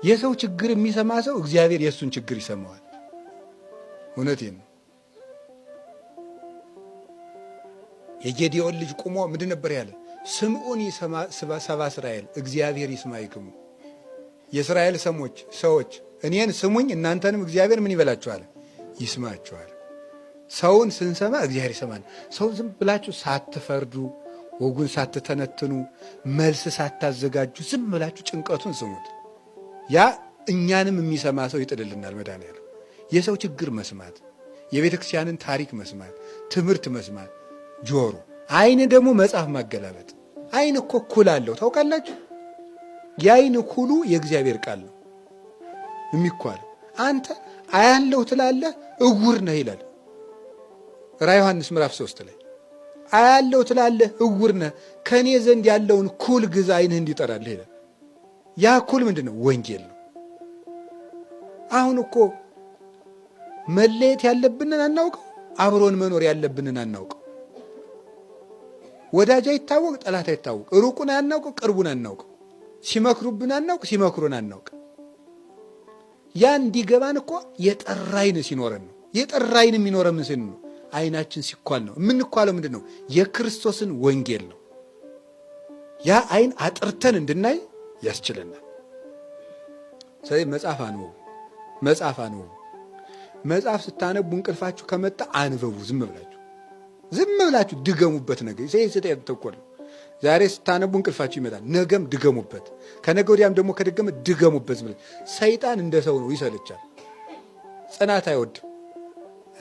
የሰው ችግር የሚሰማ ሰው እግዚአብሔር የእሱን ችግር ይሰማዋል። እውነቴን ነው። የጌዲዮን ልጅ ቁሞ ምንድን ነበር ያለ? ስምዑኒ ሰባ እስራኤል እግዚአብሔር ይስማዕክሙ። የእስራኤል ሰዎች እኔን ስሙኝ እናንተንም እግዚአብሔር ምን ይበላችኋል? ይስማችኋል። ሰውን ስንሰማ እግዚአብሔር ይሰማል። ሰውን ዝም ብላችሁ ሳትፈርዱ፣ ወጉን ሳትተነትኑ፣ መልስ ሳታዘጋጁ ዝም ብላችሁ ጭንቀቱን ስሙት። ያ እኛንም የሚሰማ ሰው ይጥልልናል። መድኃኒዓለም የሰው ችግር መስማት፣ የቤተ ክርስቲያንን ታሪክ መስማት፣ ትምህርት መስማት ጆሮ፣ አይን ደግሞ መጽሐፍ ማገላበጥ። አይን እኮ ኩል አለው ታውቃላችሁ? የአይን ኩሉ የእግዚአብሔር ቃል ነው የሚኳለው። አንተ አያለው ትላለህ እውር ነህ ይላል ራዕየ ዮሐንስ ምዕራፍ 3 ላይ። አያለው ትላለህ እውር ነህ፣ ከእኔ ዘንድ ያለውን ኩል ግዛ አይንህ እንዲጠራልህ ይላል። ያ ኩል ምንድን ነው? ወንጌል ነው። አሁን እኮ መለየት ያለብንን አናውቀው፣ አብሮን መኖር ያለብንን አናውቀው። ወዳጅ አይታወቅ፣ ጠላት አይታወቅ፣ ሩቁን አናውቅ፣ ቅርቡን አናውቅ፣ ሲመክሩብን አናውቅ፣ ሲመክሩን አናውቅ። ያ እንዲገባን እኮ የጠራ አይን ሲኖረን ነው። የጠራ አይን የሚኖረን ምን ነው? አይናችን ሲኳል ነው። የምንኳለው ምንድን ነው? የክርስቶስን ወንጌል ነው። ያ አይን አጥርተን እንድናይ ያስችለናል። ስለዚህ መጽሐፍ አንብቡ፣ መጽሐፍ አንብቡ። መጽሐፍ ስታነቡ እንቅልፋችሁ ከመጣ አንብቡ። ዝም ብላችሁ ድገሙበት። ነገር ይሄ ተቆል ዛሬ ስታነቡ እንቅልፋችሁ ይመጣል፣ ነገም ድገሙበት፣ ከነገ ወዲያም ደግሞ ከደገመ ድገሙበት። ሰይጣን እንደ ሰው ነው፣ ይሰለቻል፣ ጽናት አይወድም።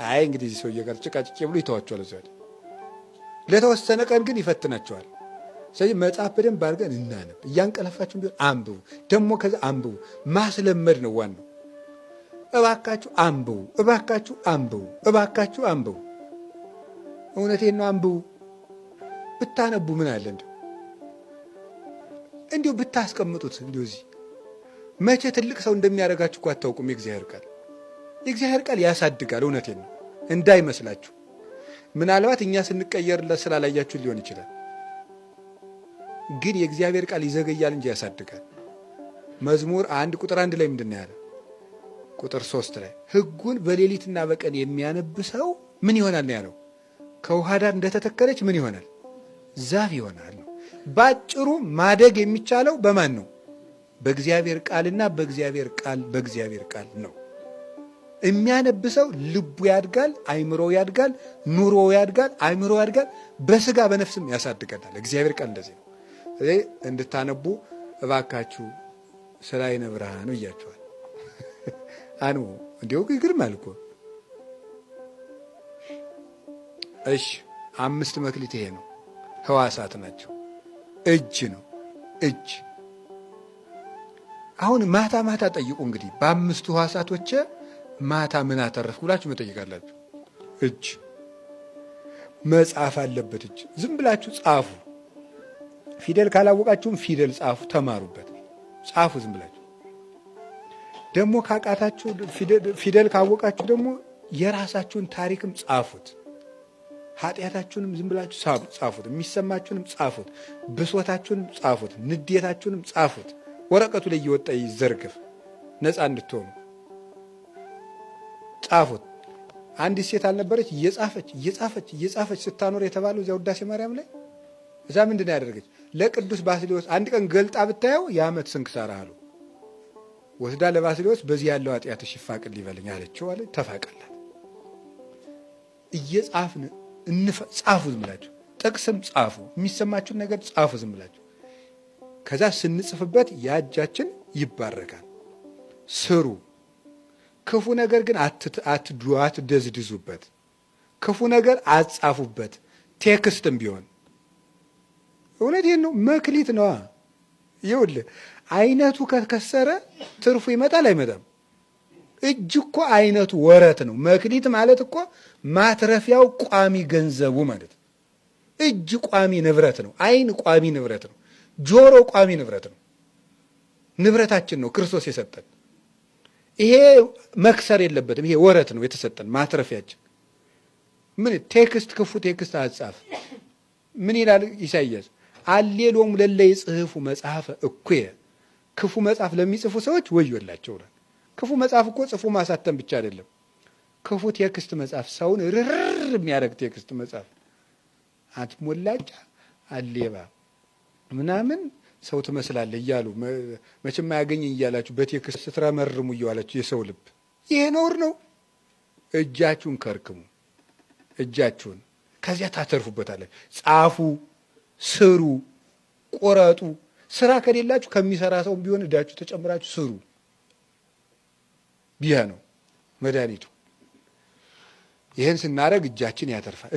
አይ እንግዲህ ሰውዬ ጋር ጭቃጭቄ ብሎ ይተዋቸዋል። እዚያ ለተወሰነ ቀን ግን ይፈትናቸዋል። ስለዚህ መጽሐፍ በደንብ አድርገን እናነብ። እያንቀለፋችሁ ቢሆን አንብቡ፣ ደግሞ ከዛ አንብቡ። ማስለመድ ነው ዋናው። እባካችሁ አንብቡ፣ እባካችሁ አንብቡ፣ እባካችሁ አንብቡ። እውነቴን ነው፣ አንብቡ። ብታነቡ ምን አለ እንዲሁ ብታስቀምጡት። እንዲሁ እዚህ መቼ ትልቅ ሰው እንደሚያደርጋችሁ እኮ አታውቁም። የእግዚአብሔር ቃል ያሳድጋል። እውነቴን ነው፣ እንዳይመስላችሁ። ምናልባት እኛ ስንቀየርለት ስላላያችሁ ሊሆን ይችላል። ግን የእግዚአብሔር ቃል ይዘገያል እንጂ ያሳድጋል። መዝሙር 1 ቁጥር 1 ላይ ምንድን ነው ያለ? ቁጥር 3 ላይ ሕጉን በሌሊትና በቀን የሚያነብ ሰው ምን ይሆናል ነው ያለው? ከውሃ ዳር እንደተተከለች ምን ይሆናል? ዛፍ ይሆናል ነው። ባጭሩ ማደግ የሚቻለው በማን ነው? በእግዚአብሔር ቃልና በእግዚአብሔር ቃል ነው። የሚያነብ ሰው ልቡ ያድጋል፣ አይምሮ ያድጋል፣ ኑሮ ያድጋል፣ አይምሮ ያድጋል፣ በስጋ በነፍስም ያሳድገናል። እግዚአብሔር ቃል እንደዚህ ነው። ስለዚህ እንድታነቡ እባካችሁ ስለ ዓይነ ብርሃኑ እያችኋል። አንቡ እንዲሁ ግርማል እኮ። እሺ 5 መክሊት ይሄ ነው። ሕዋሳት ናቸው። እጅ ነው እጅ። አሁን ማታ ጠይቁ እንግዲህ በ5 ሕዋሳቶች ማታ ምን አተረፍኩ ብላችሁ መጠይቃላችሁ። እጅ መጻፍ አለበት። እጅ ዝም ብላችሁ ጻፉ። ፊደል ካላወቃችሁም ፊደል ጻፉ፣ ተማሩበት፣ ጻፉ። ዝም ብላችሁ ደግሞ ካቃታችሁ ፊደል ካወቃችሁ ደግሞ የራሳችሁን ታሪክም ጻፉት። ኃጢአታችሁንም ዝም ብላችሁ ጻፉት። የሚሰማችሁንም ጻፉት። ብሶታችሁንም ጻፉት። ንዴታችሁንም ጻፉት። ወረቀቱ ላይ እየወጣ ይዘርግፍ፣ ነፃ እንድትሆኑ ጻፉት። አንዲት ሴት አልነበረች እየጻፈች ስታኖር የተባለው እዚያ ውዳሴ ማርያም ላይ። እዛ ምንድን ነው ያደረገች? ለቅዱስ ባስልዮስ አንድ ቀን ገልጣ ብታየው የዓመት ስንክሳር አሉ ወስዳ ለባስልዮስ በዚህ ያለው ኃጢአትሽ ይፋቅል ይበልኝ አለችው አለ። ተፋቀላት። እየጻፍን ጻፉ። ዝም ብላችሁ ጥቅስም ጻፉ። የሚሰማችሁን ነገር ጻፉ ዝም ብላችሁ። ከዛ ስንጽፍበት ያጃችን ይባረካል። ስሩ። ክፉ ነገር ግን አትደዝድዙበት። ክፉ ነገር አትጻፉበት። ቴክስትም ቢሆን እውነቴን ነው፣ መክሊት ነዋ። ይኸውልህ አይነቱ ከከሰረ ትርፉ ይመጣል አይመጣም? እጅ እኮ አይነቱ ወረት ነው። መክሊት ማለት እኮ ማትረፊያው ቋሚ ገንዘቡ ማለት ነው። እጅ ቋሚ ንብረት ነው። አይን ቋሚ ንብረት ነው። ጆሮ ቋሚ ንብረት ነው። ንብረታችን ነው ክርስቶስ የሰጠን። ይሄ መክሰር የለበትም። ይሄ ወረት ነው የተሰጠን ማትረፊያችን። ምን ቴክስት ክፉ ቴክስት አጻፍ። ምን ይላል ኢሳይያስ? አሌሎም ለለ ይጽሕፉ መጽሐፈ እኩየ ክፉ መጽሐፍ ለሚጽፉ ሰዎች ወዮላቸው። ክፉ መጽሐፍ እኮ ጽፎ ማሳተም ብቻ አይደለም። ክፉ ቴክስት መጽሐፍ፣ ሰውን ርር የሚያደርግ ቴክስት መጽሐፍ፣ አትሞላጫ አሌባ ምናምን ሰው ትመስላለህ እያሉ መቼም አያገኘኝ እያላችሁ በቴክስት ስትረመርሙ እየዋላችሁ የሰው ልብ፣ ይሄ ነውር ነው። እጃችሁን ከርክሙ፣ እጃችሁን ከዚያ ታተርፉበታለን። ጻፉ፣ ስሩ፣ ቆረጡ። ስራ ከሌላችሁ ከሚሰራ ሰው ቢሆን እዳችሁ ተጨምራችሁ ስሩ። ቢያ ነው መድኃኒቱ። ይህን ስናደርግ እጃችን ያተርፋል።